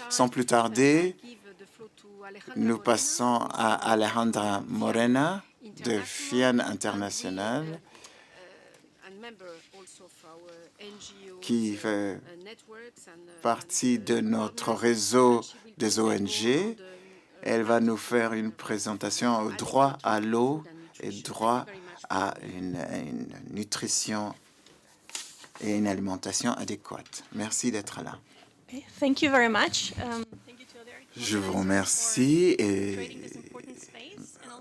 Sans plus tarder, nous passons à Alejandra Morena de FIAN International, qui fait partie de notre réseau des ONG. Elle va nous faire une présentation au droit à l'eau et droit à une nutrition et une alimentation adéquate. Merci d'être là. Thank you very much. Je vous remercie et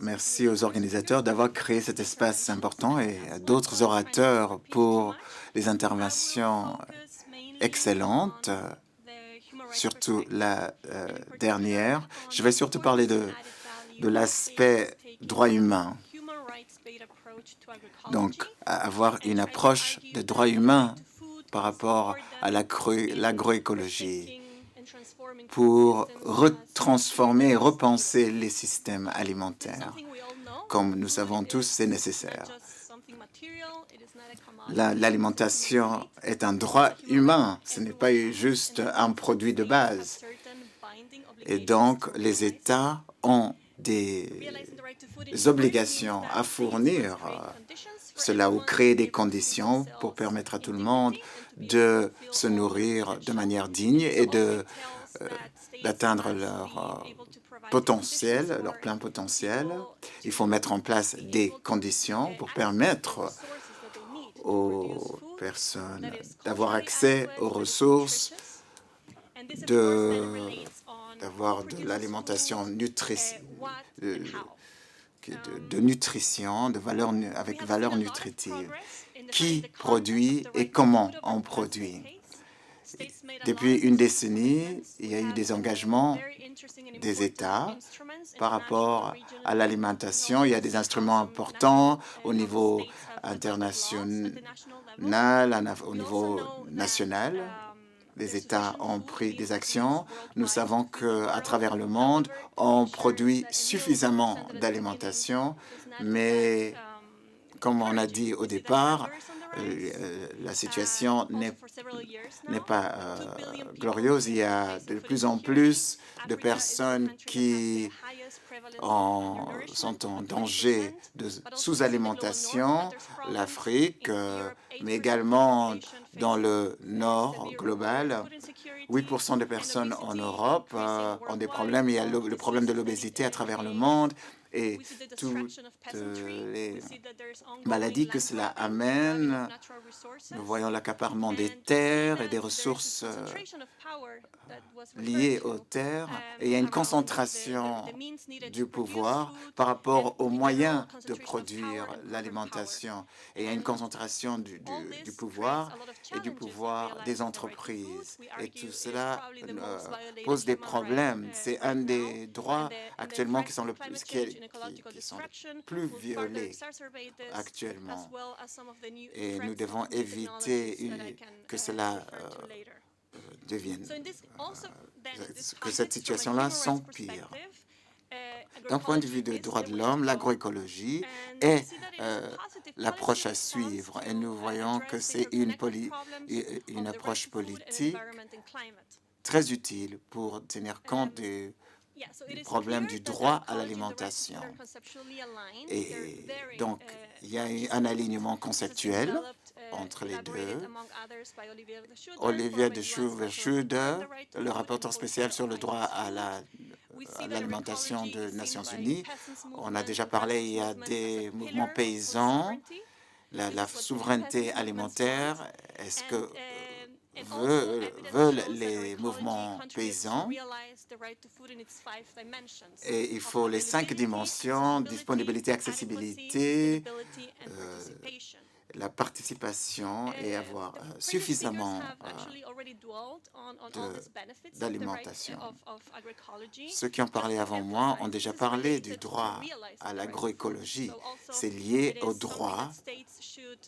merci aux organisateurs d'avoir créé cet espace important et à d'autres orateurs pour les interventions excellentes, surtout la dernière. Je vais surtout parler de l'aspect droit humain. Donc, avoir une approche de droit humain par rapport à l'agroécologie pour retransformer et repenser les systèmes alimentaires. Comme nous savons tous, c'est nécessaire. L'alimentation est un droit humain, ce n'est pas juste un produit de base. Et donc, les États ont des obligations à fournir cela ou créer des conditions pour permettre à tout le monde de se nourrir de manière digne et d'atteindre leur potentiel, leur plein potentiel. Il faut mettre en place des conditions pour permettre aux personnes d'avoir accès aux ressources, d'avoir de l'alimentation de nutrition, avec valeur nutritive. Qui produit et comment on produit? Depuis une décennie, il y a eu des engagements des États par rapport à l'alimentation. Il y a des instruments importants au niveau international, au niveau national. Les États ont pris des actions. Nous savons qu'à travers le monde, on produit suffisamment d'alimentation, mais comme on a dit au départ, la situation n'est pas glorieuse. Il y a de plus en plus de personnes qui sont en danger de sous-alimentation, l'Afrique, mais également dans le nord global. 8% des personnes en Europe ont des problèmes. Il y a le problème de l'obésité à travers le monde et toutes les maladies que cela amène. Nous voyons l'accaparement des terres et des ressources liées aux terres. Et il y a une concentration du pouvoir par rapport aux moyens de produire l'alimentation. Et il y a une concentration du pouvoir et du pouvoir des entreprises. Et tout cela pose des problèmes. C'est un des droits actuellement qui sont le plus violés actuellement. Et nous devons éviter que cela que cette situation-là s'empire. D'un point de vue des droits de l'homme, l'agroécologie est l'approche à suivre et nous voyons que c'est une approche politique très utile pour tenir compte du problème du droit à l'alimentation. Et donc, il y a un alignement conceptuel entre les deux. Olivier de Schuster, le rapporteur spécial sur le droit à l'alimentation des Nations Unies. On a déjà parlé, il y a des mouvements paysans, la souveraineté alimentaire. Est-ce que veulent les mouvements paysans? Et il faut les 5 dimensions: disponibilité, accessibilité, la participation et avoir suffisamment d'alimentation. Ceux qui ont parlé avant moi ont déjà parlé du droit à l'agroécologie. C'est lié au droit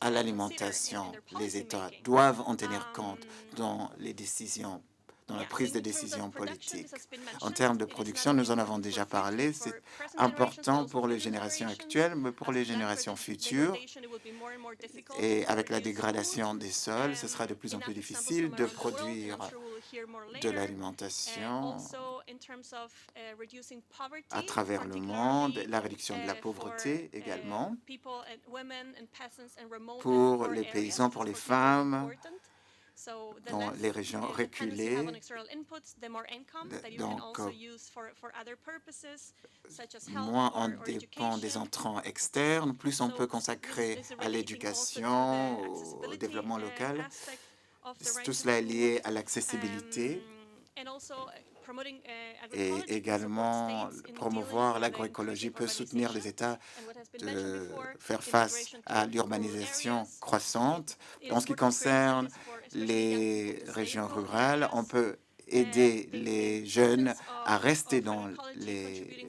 à l'alimentation. Les États doivent en tenir compte dans les décisions dans la prise de décision politique. En termes de production, nous en avons déjà parlé, c'est important pour les générations actuelles, mais pour les générations futures. Et avec la dégradation des sols, ce sera de plus en plus difficile de produire de l'alimentation à travers le monde, la réduction de la pauvreté également, pour les paysans, pour les femmes, dans les régions reculées. Donc, moins on dépend des entrants externes, plus on peut consacrer à l'éducation, au développement local. Tout cela est lié à l'accessibilité et également promouvoir l'agroécologie peut soutenir les États de faire face à l'urbanisation croissante. En ce qui concerne les régions rurales, on peut aider les jeunes à rester dans les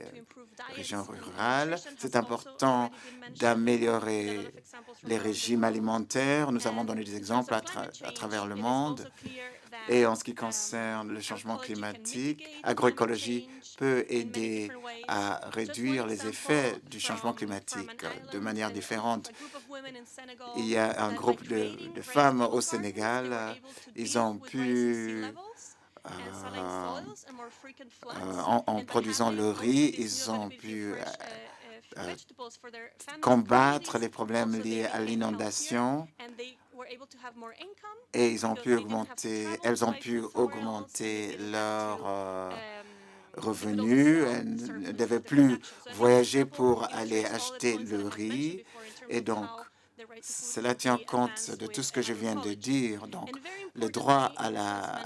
régions rurales. C'est important d'améliorer les régimes alimentaires. Nous avons donné des exemples à travers le monde. Et en ce qui concerne le changement climatique, l'agroécologie peut aider à réduire les effets du changement climatique de manière différente. Il y a un groupe de femmes au Sénégal, ils ont pu, en produisant le riz, ils ont pu combattre les problèmes liés à l'inondation et elles ont pu augmenter leurs revenus. Elles ne devaient plus voyager pour aller acheter le riz. Et donc, cela tient compte de tout ce que je viens de dire. Donc, le droit à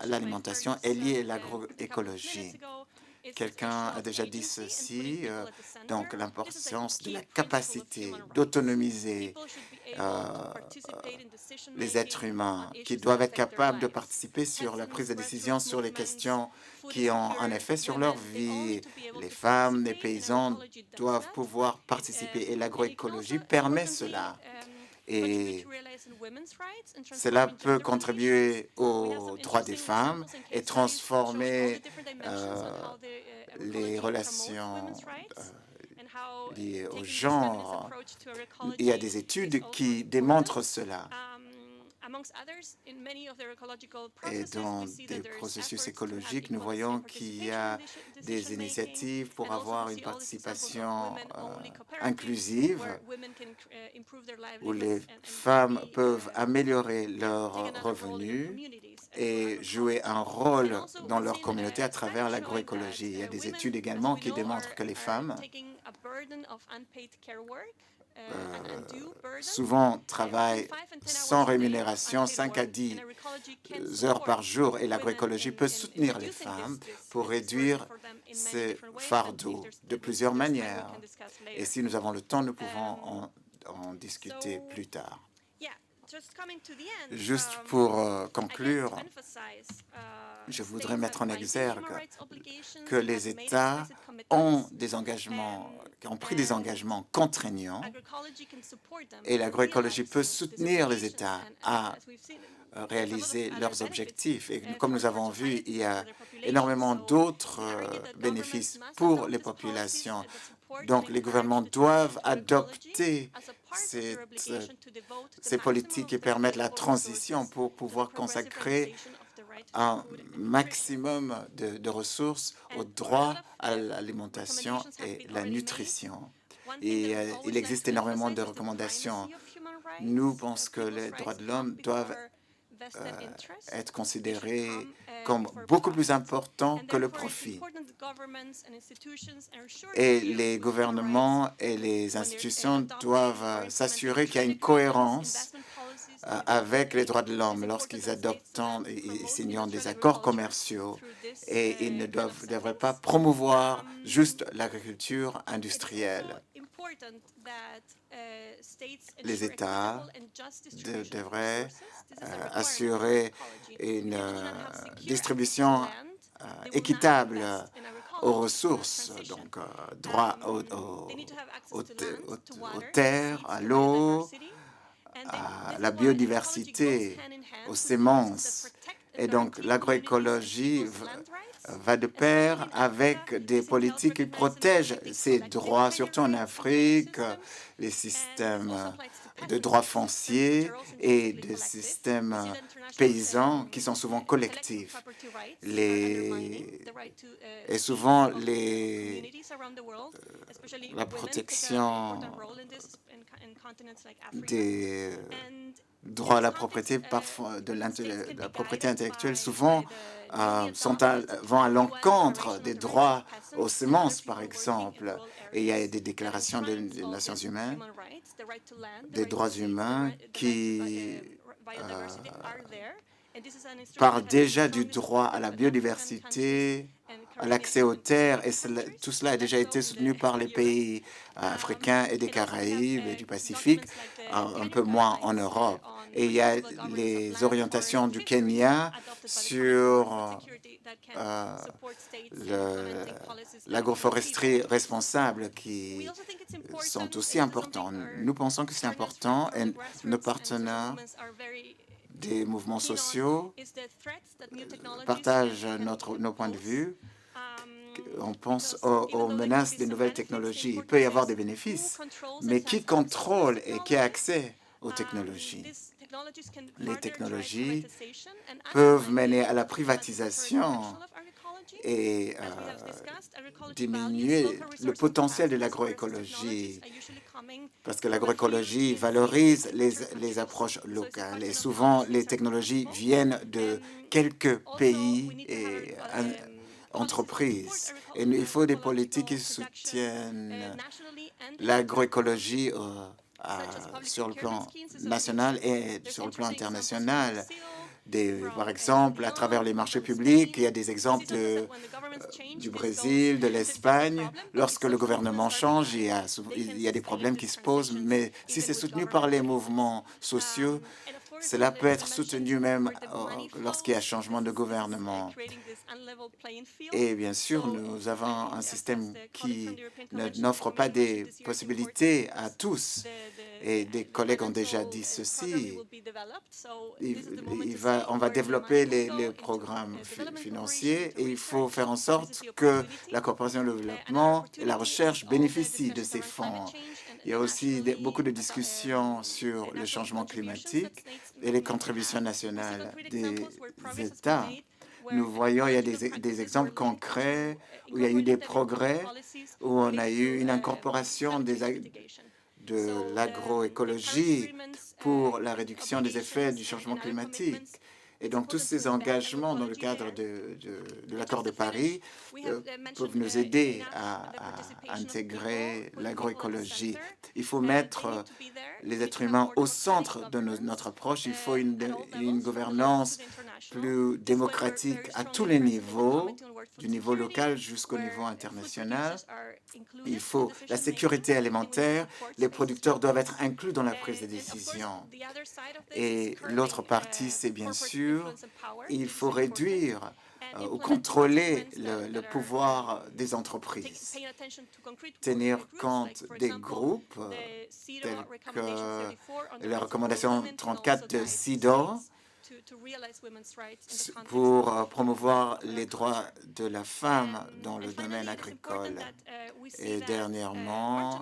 l'alimentation est lié à l'agroécologie. Quelqu'un a déjà dit ceci, donc l'importance de la capacité d'autonomiser les êtres humains, qui doivent être capables de participer sur la prise de décision sur les questions qui ont un effet sur leur vie. Les femmes, les paysans doivent pouvoir participer et l'agroécologie permet cela. Et cela peut contribuer aux droits des femmes et transformer les relations liées au genre. Il y a des études qui démontrent cela. Et dans des processus écologiques, nous voyons qu'il y a des initiatives pour avoir une participation inclusive, où les femmes peuvent améliorer leurs revenus et jouer un rôle dans leur communauté à travers l'agroécologie. Il y a des études également qui démontrent que les femmes souvent travaillent sans rémunération 5 à 10 heures par jour et l'agroécologie peut soutenir les femmes pour réduire ces fardeaux de plusieurs manières. Et si nous avons le temps, nous pouvons en discuter plus tard. Juste pour conclure, je voudrais mettre en exergue que les États ont pris des engagements contraignants et l'agroécologie peut soutenir les États à réaliser leurs objectifs. Et comme nous avons vu, il y a énormément d'autres bénéfices pour les populations. Donc, les gouvernements doivent adopter ces politiques qui permettent la transition pour pouvoir consacrer un maximum de ressources au droit à l'alimentation et la nutrition. Et il existe énormément de recommandations. Nous pensons que les droits de l'homme doivent être considérés comme beaucoup plus importants que le profit. Et les gouvernements et les institutions doivent s'assurer qu'il y a une cohérence avec les droits de l'homme lorsqu'ils adoptent et signent des accords commerciaux. Et ils ne devraient pas promouvoir juste l'agriculture industrielle. Les États devraient assurer une distribution équitable aux ressources, donc droit aux terres, à l'eau, à la biodiversité, aux semences. Et donc, l'agroécologie va de pair avec des politiques qui protègent ces droits, surtout en Afrique, les systèmes de droits fonciers et des systèmes paysans qui sont souvent collectifs. Et souvent, la protection des droits à la propriété, parfois de la propriété intellectuelle, souvent vont à l'encontre des droits aux semences, par exemple. Et il y a des déclarations des Nations Unies, des droits humains qui parlent déjà du droit à la biodiversité, à l'accès aux terres, et tout cela a déjà été soutenu par les pays africains et des Caraïbes et du Pacifique, un peu moins en Europe. Et il y a les orientations du Kenya sur l'agroforesterie responsable qui sont aussi importants. Nous pensons que c'est important et nos partenaires des mouvements sociaux partagent nos points de vue. On pense aux menaces des nouvelles technologies. Il peut y avoir des bénéfices, mais qui contrôle et qui a accès aux technologies? Les technologies peuvent mener à la privatisation et diminuer le potentiel de l'agroécologie, parce que l'agroécologie valorise les approches locales. Et souvent, les technologies viennent de quelques pays et entreprises. Et il faut des politiques qui soutiennent l'agroécologie sur le plan national et sur le plan international. Par exemple, à travers les marchés publics, il y a des exemples du Brésil, de l'Espagne. Lorsque le gouvernement change, il y a des problèmes qui se posent, mais si c'est soutenu par les mouvements sociaux, cela peut être soutenu même lorsqu'il y a changement de gouvernement. Et bien sûr, nous avons un système qui n'offre pas des possibilités à tous. Et des collègues ont déjà dit ceci. On va développer les programmes financiers et il faut faire en sorte que la coopération et le développement et la recherche bénéficient de ces fonds. Il y a aussi beaucoup de discussions sur le changement climatique et les contributions nationales des États. Nous voyons, il y a des exemples concrets où il y a eu des progrès, où on a eu une incorporation de l'agroécologie pour la réduction des effets du changement climatique. Et donc, tous ces engagements dans le cadre de l'accord de Paris peuvent nous aider à intégrer l'agroécologie. Il faut mettre les êtres humains au centre de notre approche. Il faut une gouvernance plus démocratique à tous les niveaux, du niveau local jusqu'au niveau international. Il faut la sécurité alimentaire. Les producteurs doivent être inclus dans la prise de décision. Et l'autre partie, c'est bien sûr, il faut réduire ou contrôler le pouvoir des entreprises, tenir compte des groupes tels que la recommandation 34 de CEDAW pour promouvoir les droits de la femme dans le domaine agricole. Et dernièrement,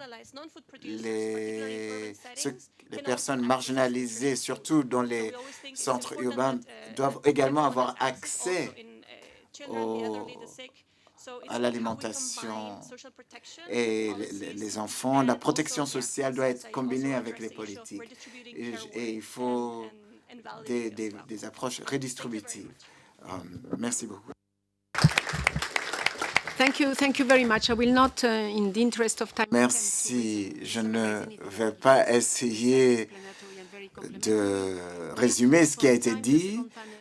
les personnes marginalisées, surtout dans les centres urbains, doivent également avoir accès à l'alimentation et les enfants. La protection sociale doit être combinée avec les politiques et il faut des approches redistributives. Merci beaucoup. Thank you very much. I will not, in the interest of time. Merci. Je ne vais pas essayer de résumer ce qui a été dit,